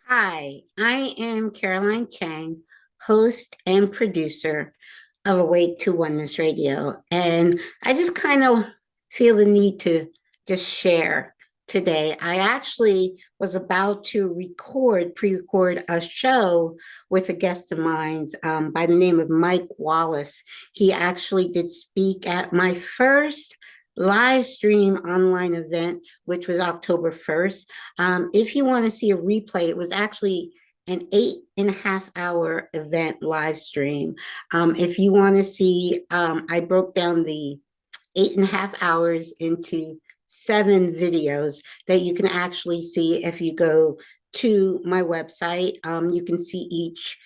Hi, I am Caroline Chang, host and producer of Awake to Oneness Radio. And I just kind of feel the need to just share today. I actually was about to pre record a show with a guest of mine by the name of Mike Wallace. He actually did speak at my first live stream online event, which was October 1st. If you want to see a replay, it was actually an 8.5 hour event live stream. If you want to see, I broke down the 8.5 hours into 7 videos that you can actually see if you go to my website. You can see each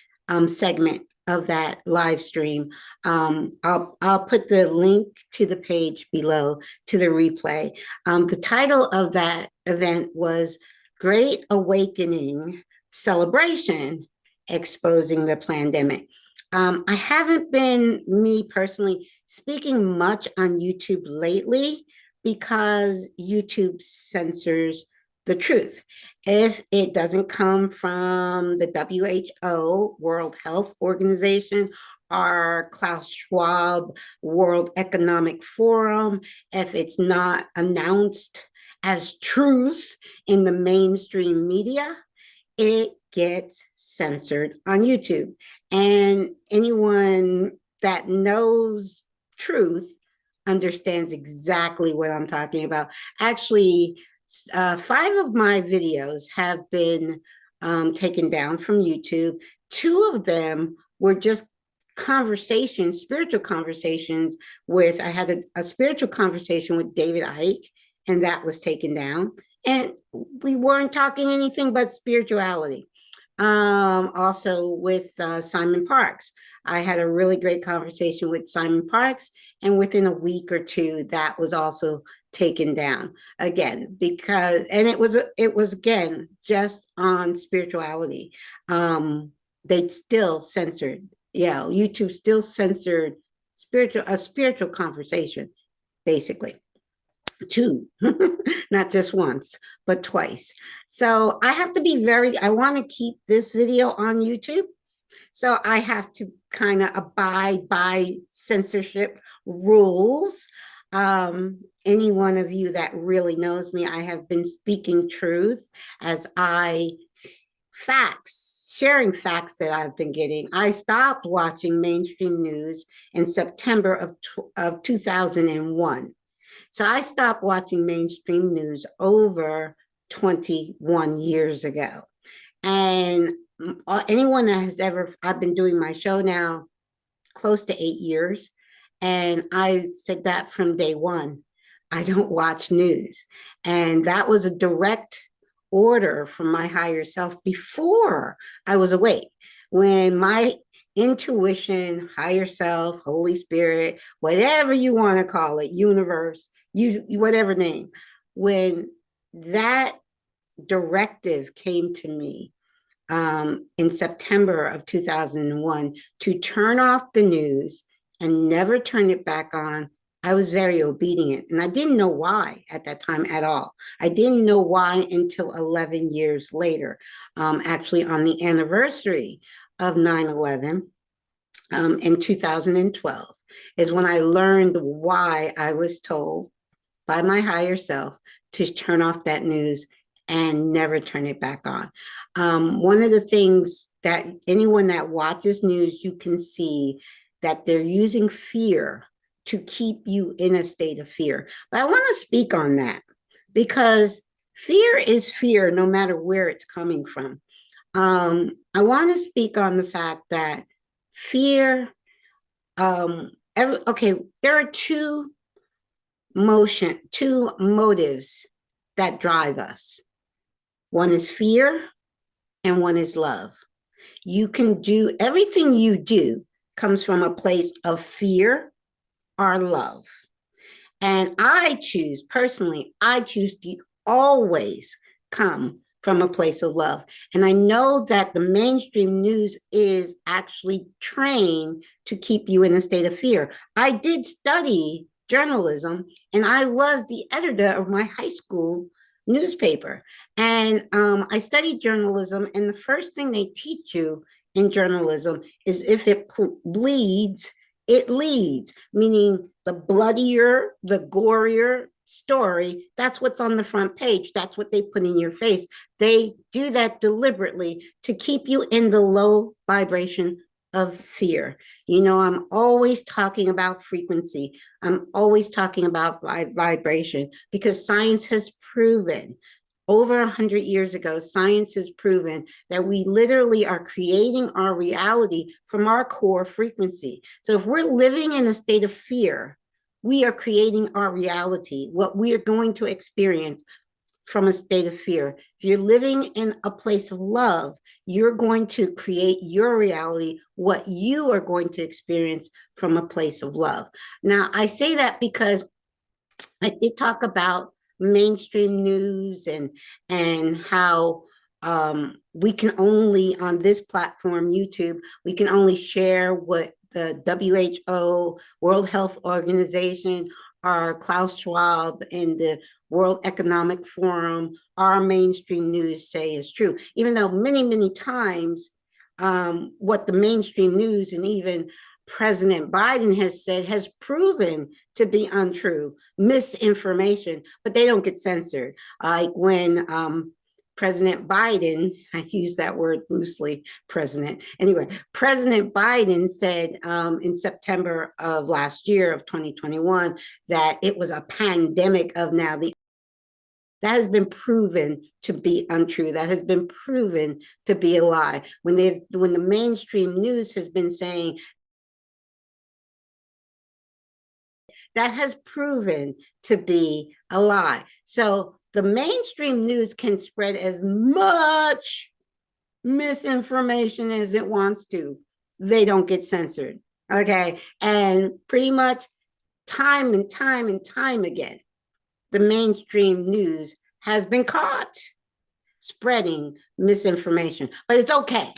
segment of that live stream. I'll put the link to the page below to the replay. The title of that event was Great Awakening Celebration, Exposing the Pandemic. I haven't been, me personally, speaking much on YouTube lately because YouTube censors the truth. If it doesn't come from the WHO, World Health Organization, or Klaus Schwab, World Economic Forum, if it's not announced as truth in the mainstream media, it gets censored on YouTube. And anyone that knows truth understands exactly what I'm talking about. Actually, 5 of my videos have been taken down from YouTube. 2 of them were just conversations, spiritual conversations with, I had a spiritual conversation with David Icke, and that was taken down. And we weren't talking anything but spirituality. Also with Simon Parks. I had a really great conversation with Simon Parks, and within a week or two, that was also taken down again because, and it was again just on spirituality. They still censored, YouTube still censored a spiritual conversation, basically. 2, not just once, but twice. So I have to be I want to keep this video on YouTube. So I have to kind of abide by censorship rules. Any one of you that really knows me, I have been speaking truth as sharing facts that I've been getting. I stopped watching mainstream news in September of 2001. So I stopped watching mainstream news over 21 years ago. And anyone that has ever, I've been doing my show now close to 8 years. And I said that from day one. I don't watch news. And that was a direct order from my higher self before I was awake. When my intuition, higher self, Holy Spirit, whatever you want to call it, universe, whatever name, when that directive came to me in September of 2001 to turn off the news and never turn it back on, I was very obedient. And I didn't know why at that time at all. I didn't know why until 11 years later, actually on the anniversary of 9/11 in 2012 is when I learned why I was told by my higher self to turn off that news and never turn it back on. One of the things that anyone that watches news, you can see that they're using fear to keep you in a state of fear. But I want to speak on that because fear is fear no matter where it's coming from. I want to speak on the fact that fear, okay, there are two motives that drive us. One is fear and one is love. You can do everything you do comes from a place of fear or love. And I choose to always come from a place of love. And I know that the mainstream news is actually trained to keep you in a state of fear. I did study journalism, and I was the editor of my high school newspaper. And I studied journalism, and the first thing they teach you in journalism is if it bleeds, it leads, meaning the bloodier, the gorier story, that's what's on the front page. That's what they put in your face. They do that deliberately to keep you in the low vibration of fear. You know, I'm always talking about frequency. I'm always talking about vibration because science has proven over 100 years ago, science has proven that we literally are creating our reality from our core frequency. So if we're living in a state of fear, we are creating our reality, what we are going to experience from a state of fear. If you're living in a place of love, you're going to create your reality, what you are going to experience from a place of love. Now, I say that because I did talk about mainstream news and how we can only on this platform, YouTube, we can only share what the WHO, World Health Organization, our Klaus Schwab, and the World Economic Forum, our mainstream news say is true. Even though many, many times what the mainstream news and even President Biden has said has proven to be untrue, misinformation, but they don't get censored. Like when President Biden, I use that word loosely, president. Anyway, President Biden said in September of last year of 2021 that it was a pandemic of now the that has been proven to be untrue. That has been proven to be a lie. When the mainstream news has been saying that has proven to be a lie. So the mainstream news can spread as much misinformation as it wants to. They don't get censored. Okay. And pretty much time and time and time again, the mainstream news has been caught spreading misinformation, but it's okay.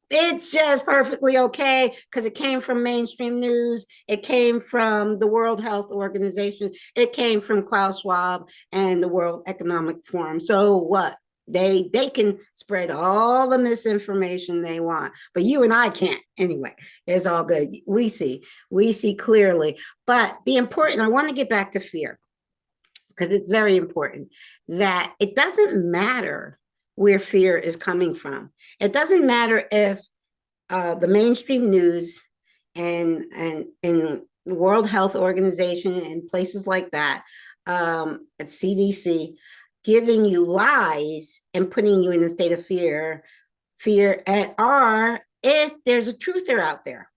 It's just perfectly okay because it came from mainstream news. It came from the World Health Organization. It came from Klaus Schwab and the World Economic Forum. So what? They can spread all the misinformation they want, but you and I can't. Anyway, it's all good. We see clearly. But the important, I want to get back to fear because it's very important that it doesn't matter where fear is coming from. It doesn't matter if the mainstream news and the World Health Organization and places like that, at CDC, giving you lies and putting you in a state of fear, or if there's a truther out there.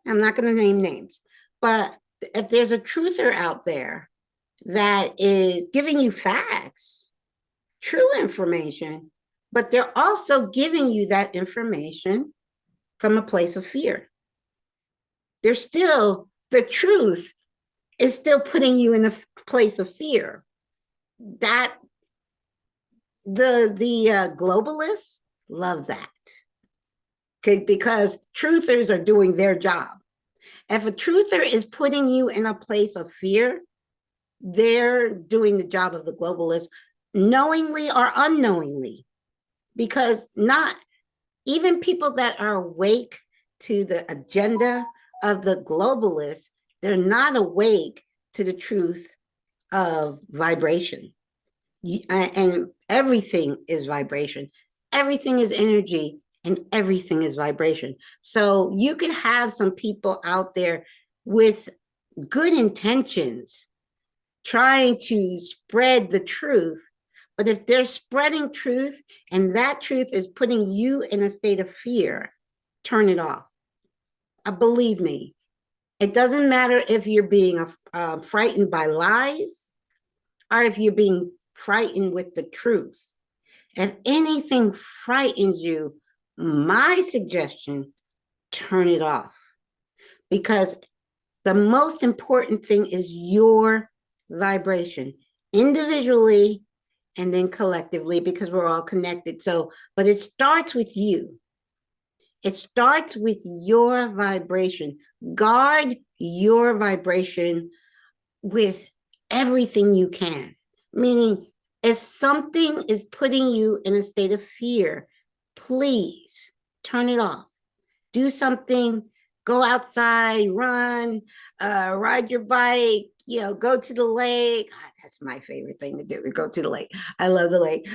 I'm not going to name names, but if there's a truther out there that is giving you facts, true information, but they're also giving you that information from a place of fear. They're still, the truth is still putting you in a place of fear. That the globalists love that. Okay, because truthers are doing their job. If a truther is putting you in a place of fear, they're doing the job of the globalists, knowingly or unknowingly, because not even people that are awake to the agenda of the globalists, they're not awake to the truth of vibration. And everything is vibration. Everything is energy and everything is vibration. So you can have some people out there with good intentions trying to spread the truth. But if they're spreading truth and that truth is putting you in a state of fear, turn it off. Believe me, it doesn't matter if you're being frightened by lies or if you're being frightened with the truth. If anything frightens you, my suggestion, turn it off. Because the most important thing is your vibration, individually and then collectively, because we're all connected. So, but it starts with you. It starts with your vibration. Guard your vibration with everything you can, meaning If something is putting you in a state of fear, please turn it off. Do something, go outside, run, ride your bike, go to the lake. That's my favorite thing to do, go to the lake. I love the lake.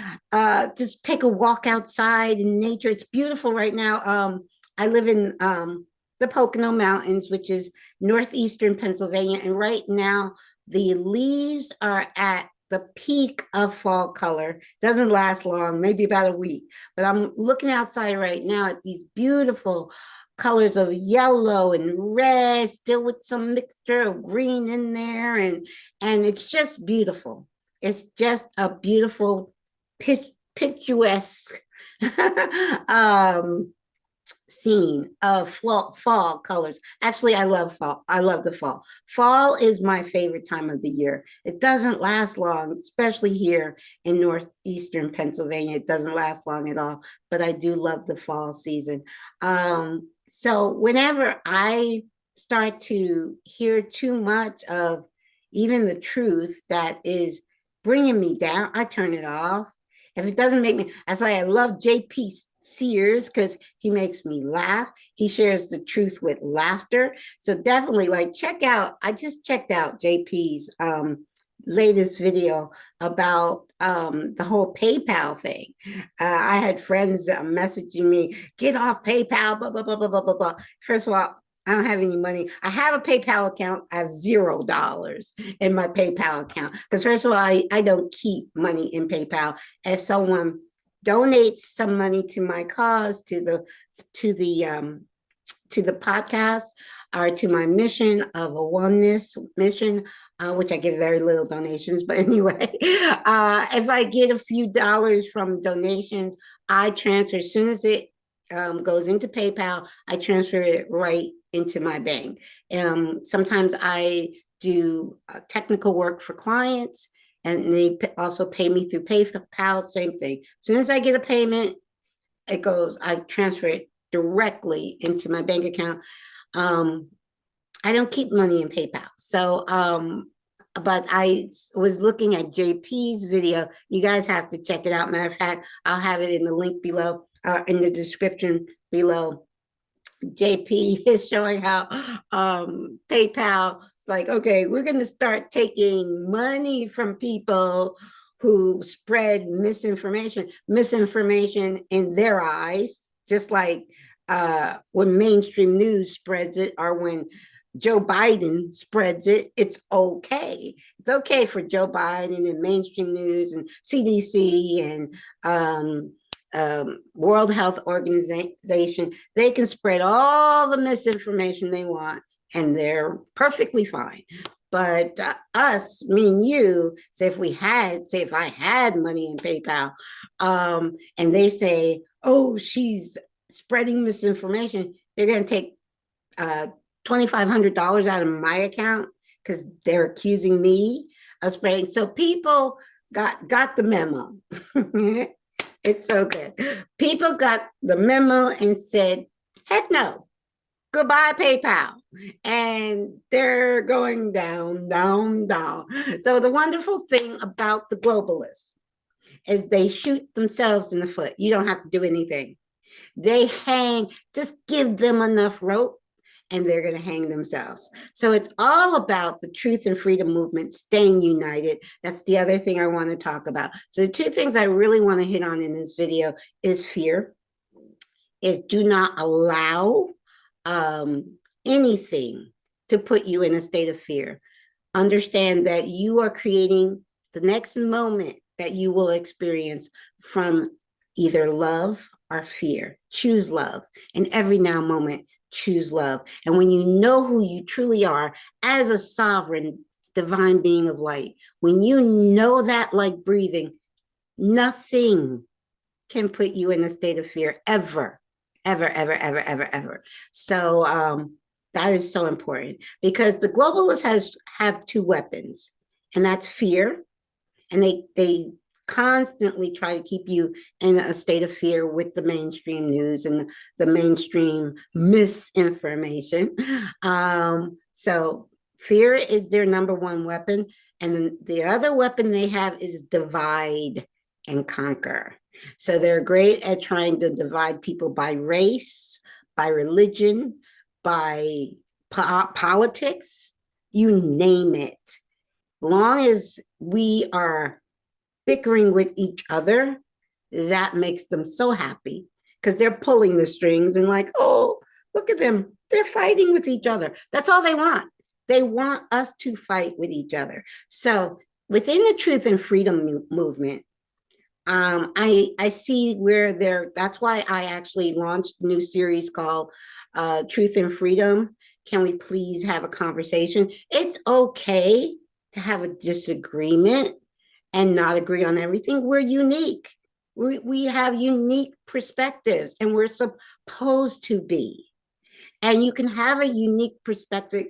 Just take a walk outside in nature. It's beautiful right now. I live in the Pocono Mountains, which is northeastern Pennsylvania. And right now, the leaves are at the peak of fall color. Doesn't last long, maybe about a week. But I'm looking outside right now at these beautiful colors of yellow and red, still with some mixture of green in there, and it's just beautiful. It's just a beautiful, picturesque scene of fall colors. Actually, I love fall. I love the fall. Fall is my favorite time of the year. It doesn't last long, especially here in northeastern Pennsylvania. It doesn't last long at all, but I do love the fall season. So whenever I start to hear too much of even the truth that is bringing me down, I turn it off. If it doesn't make me, I say I love JP Sears because he makes me laugh. He shares the truth with laughter. So definitely check out, I just checked out JP's latest video about the whole PayPal thing. I had friends messaging me, get off PayPal, blah, blah, blah, blah, blah, blah, blah. First of all, I don't have any money. I have a PayPal account. I have $0 in my PayPal account. Because first of all, I don't keep money in PayPal. If someone donates some money to my cause, to the podcast, or to my mission of a oneness mission, which I get very little donations. But anyway, if I get a few dollars from donations, I transfer as soon as it goes into PayPal, I transfer it right into my bank. Sometimes I do technical work for clients, and they also pay me through PayPal, same thing. As soon as I get a payment, I transfer it directly into my bank account. I don't keep money in PayPal. So, but I was looking at JP's video. You guys have to check it out. Matter of fact, I'll have it in the link below, in the description below. JP is showing how PayPal, okay, we're going to start taking money from people who spread misinformation in their eyes, just like when mainstream news spreads it, or when Joe Biden spreads it. It's okay. It's okay for Joe Biden and mainstream news and CDC and World Health Organization. They can spread all the misinformation they want, and they're perfectly fine. But us, me and you, say if I had money in PayPal, and they say, oh, she's spreading misinformation, they're going to take $2,500 out of my account because they're accusing me of spreading. So people got the memo. It's so good. People got the memo and said, heck no, goodbye PayPal. And they're going down, down, down. So the wonderful thing about the globalists is they shoot themselves in the foot. You don't have to do anything. They hang, just give them enough rope and they're going to hang themselves. So it's all about the truth and freedom movement staying united. That's the other thing I want to talk about. So the two things I really want to hit on in this video is fear, is do not allow anything to put you in a state of fear. Understand that you are creating the next moment that you will experience from either love or fear. Choose love. In every now moment, choose love. And when you know who you truly are as a sovereign divine being of light, when you know that, like breathing, nothing can put you in a state of fear ever, ever, ever, ever, ever, ever. So that is so important, because the globalists have two weapons, and that's fear. And they constantly try to keep you in a state of fear with the mainstream news and the mainstream misinformation. So Fear is their number one weapon. And then the other weapon they have is divide and conquer. So they're great at trying to divide people by race, by religion, by politics, you name it. Long as we are bickering with each other, that makes them so happy because they're pulling the strings and like, oh, look at them. They're fighting with each other. That's all they want. They want us to fight with each other. So within the truth and freedom movement, I see where there. That's why I actually launched a new series called Truth and Freedom. Can we please have a conversation? It's okay to have a disagreement and not agree on everything. We're unique. We have unique perspectives, and we're supposed to be. And you can have a unique perspective.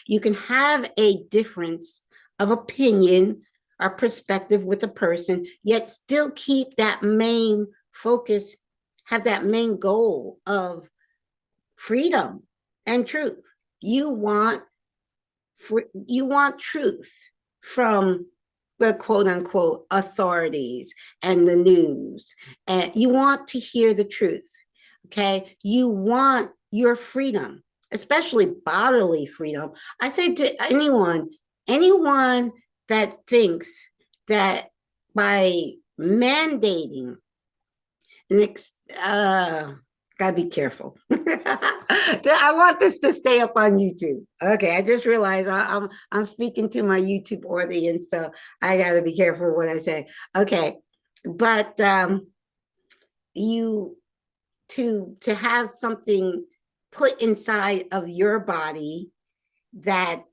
You can have a difference of opinion or perspective with a person, yet still keep that main focus, have that main goal of freedom and truth. You want truth from the quote unquote authorities and the news, and you want to hear the truth. Okay, you want your freedom, especially bodily freedom. I say to anyone that thinks that by mandating next, gotta be careful. I want this to stay up on YouTube. Okay, I just realized I'm speaking to my YouTube audience, so I gotta be careful what I say. Okay, but you to have something put inside of your body that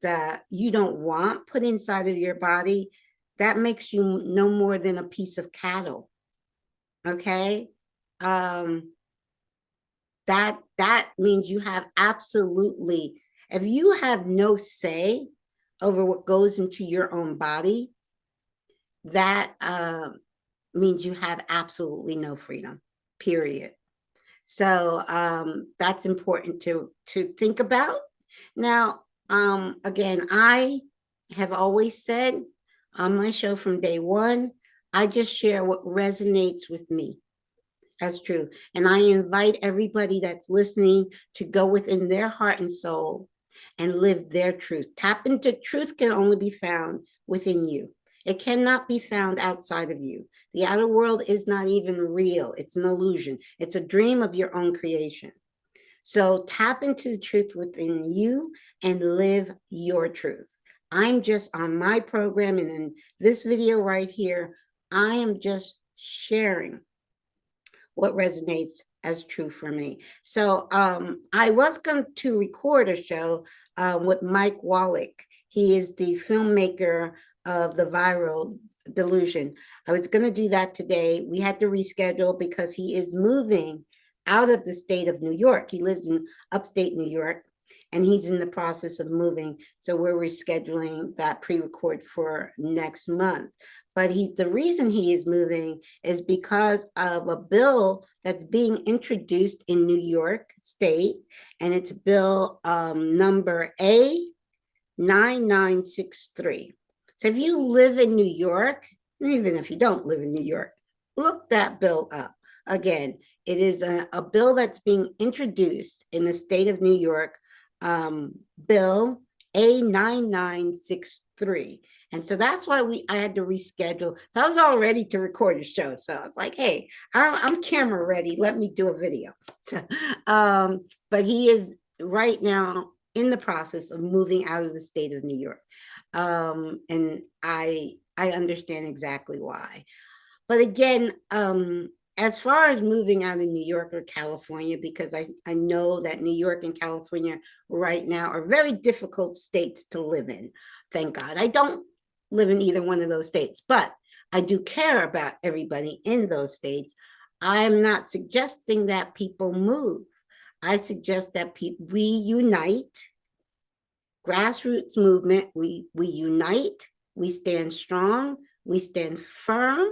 you don't want put inside of your body, that makes you no more than a piece of cattle. Okay, that means you have absolutely, if you have no say over what goes into your own body, that means you have absolutely no freedom, period. So that's important to think about. Now, again, I have always said on my show from day one, I just share what resonates with me as true. And I invite everybody that's listening to go within their heart and soul and live their truth. Tap into truth can only be found within you. It cannot be found outside of you. The outer world is not even real. It's an illusion. It's a dream of your own creation. So tap into the truth within you and live your truth. I'm just on my program, and in this video right here, I am just sharing what resonates as true for me. So I was going to record a show with Mike Wallach. He is the filmmaker of The Viral Delusion. I was going to do that today. We had to reschedule because he is moving out of the state of New York. He lives in upstate New York, and he's in the process of moving. So we're rescheduling that pre-record for next month. But the reason he is moving is because of a bill that's being introduced in New York State, and it's bill number A9963. So if you live in New York, even if you don't live in New York, look that bill up. Again, it is a bill that's being introduced in the state of New York, bill A9963. And so that's why I had to reschedule. So I was all ready to record a show. So I was like, hey, I'm camera ready. Let me do a video. So, but he is right now in the process of moving out of the state of New York. And I understand exactly why. But again, as far as moving out of New York or California, because I know that New York and California right now are very difficult states to live in. Thank God. I don't live in either one of those states, but I do care about everybody in those states. I'm not suggesting that people move. I suggest that we unite, grassroots movement, we unite, we stand strong, we stand firm,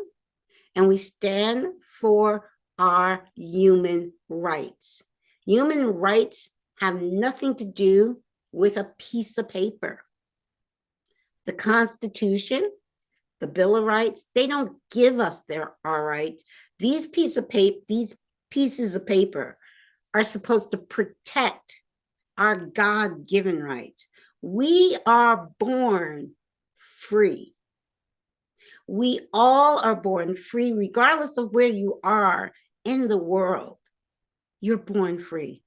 and we stand for our human rights. Human rights have nothing to do with a piece of paper. The Constitution, the Bill of Rights, they don't give us our rights. These pieces of paper are supposed to protect our God-given rights. We are born free. We all are born free, regardless of where you are in the world. You're born free.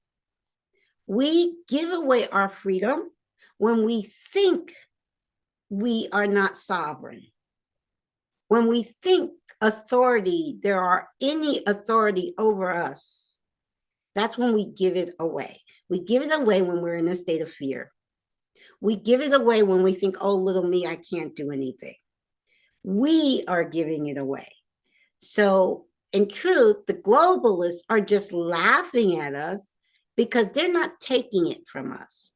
We give away our freedom when we think we are not sovereign. When we think there are any authority over us, that's when we give it away. We give it away when we're in a state of fear. We give it away when we think, oh, little me, I can't do anything. We are giving it away. So in truth, the globalists are just laughing at us because they're not taking it from us.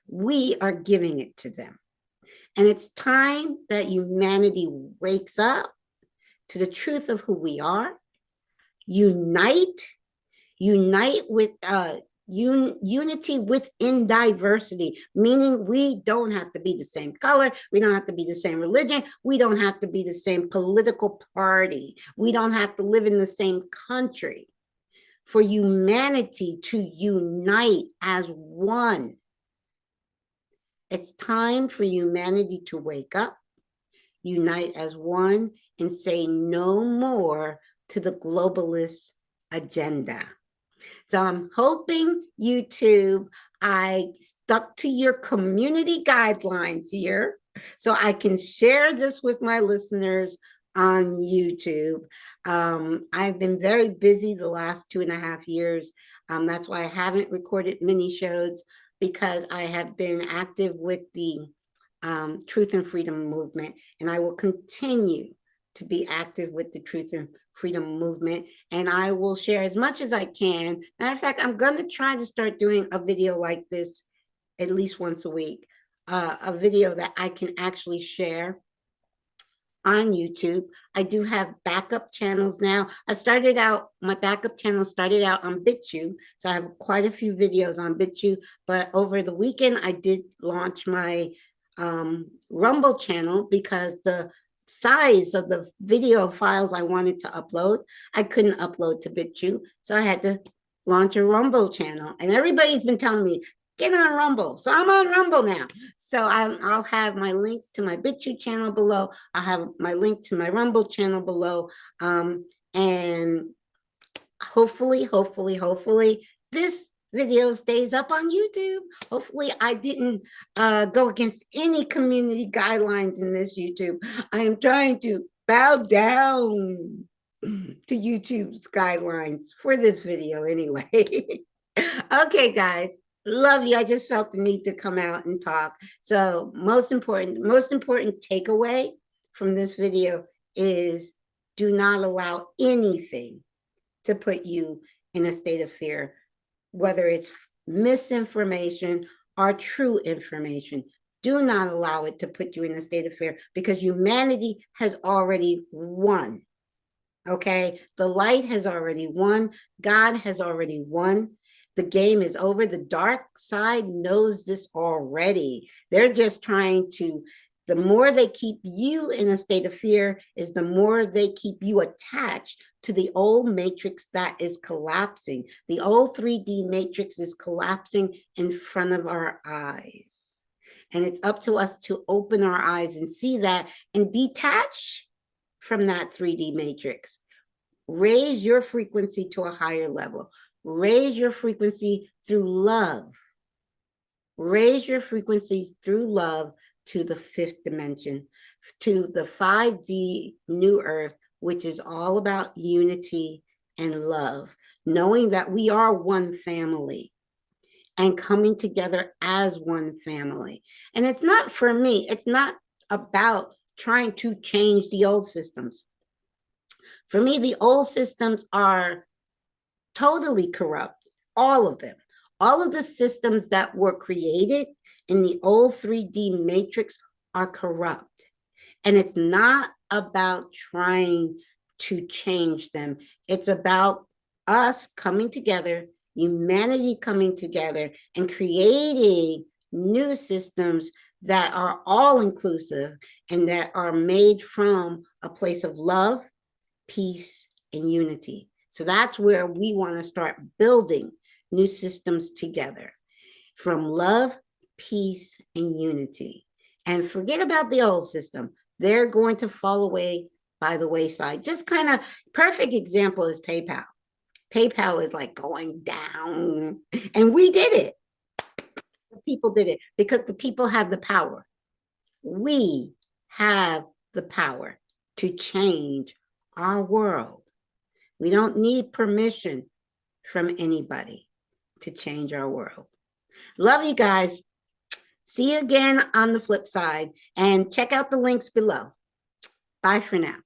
We are giving it to them. And it's time that humanity wakes up to the truth of who we are, unite with unity within diversity, meaning we don't have to be the same color, we don't have to be the same religion, we don't have to be the same political party, we don't have to live in the same country. For humanity to unite as one. It's time for humanity to wake up, unite as one, and say no more to the globalist agenda. So I'm hoping, YouTube, I stuck to your community guidelines here so I can share this with my listeners on YouTube. I've been very busy the last 2.5 years. That's why I haven't recorded mini shows, because I have been active with the Truth and Freedom movement, and I will continue to be active with the Truth and Freedom movement, and I will share as much as I can. Matter of fact, I'm going to try to start doing a video like this at least once a week, a video that I can actually share on YouTube. I do have backup channels now. My backup channel started out on BitChute, so I have quite a few videos on BitChute, but over the weekend I did launch my Rumble channel because the size of the video files I wanted to upload, I couldn't upload to BitChute, so I had to launch a Rumble channel. And everybody's been telling me, get on Rumble. So I'm on Rumble now. So I'll have my links to my BitChute channel below. I'll have my link to my Rumble channel below. And hopefully, this video stays up on YouTube. Hopefully I didn't go against any community guidelines in this YouTube. I am trying to bow down to YouTube's guidelines for this video anyway. Okay, guys. Love you. I just felt the need to come out and talk. So most important takeaway from this video is do not allow anything to put you in a state of fear, whether it's misinformation or true information. Do not allow it to put you in a state of fear, because humanity has already won. Okay? The light has already won. God has already won. The game is over. The dark side knows this already. They're just trying to, the more they keep you in a state of fear, is the more they keep you attached to the old matrix that is collapsing. The old 3D matrix is collapsing in front of our eyes. And it's up to us to open our eyes and see that and detach from that 3D matrix. Raise your frequency to a higher level. Raise your frequency through love. Raise your frequency through love to the 5th dimension, to the 5D new earth, which is all about unity and love, knowing that we are one family and coming together as one family. And it's not, for me, it's not about trying to change the old systems. For me, the old systems are totally corrupt, all of them. All of the systems that were created in the old 3D matrix are corrupt. And it's not about trying to change them. It's about us coming together, humanity coming together, and creating new systems that are all inclusive and that are made from a place of love, peace, and unity. So that's where we want to start building new systems together from love, peace, and unity. And forget about the old system. They're going to fall away by the wayside. Just kind of perfect example is PayPal. PayPal is like going down, and we did it. The people did it because the people have the power. We have the power to change our world. We don't need permission from anybody to change our world. Love you guys. See you again on the flip side, and check out the links below. Bye for now.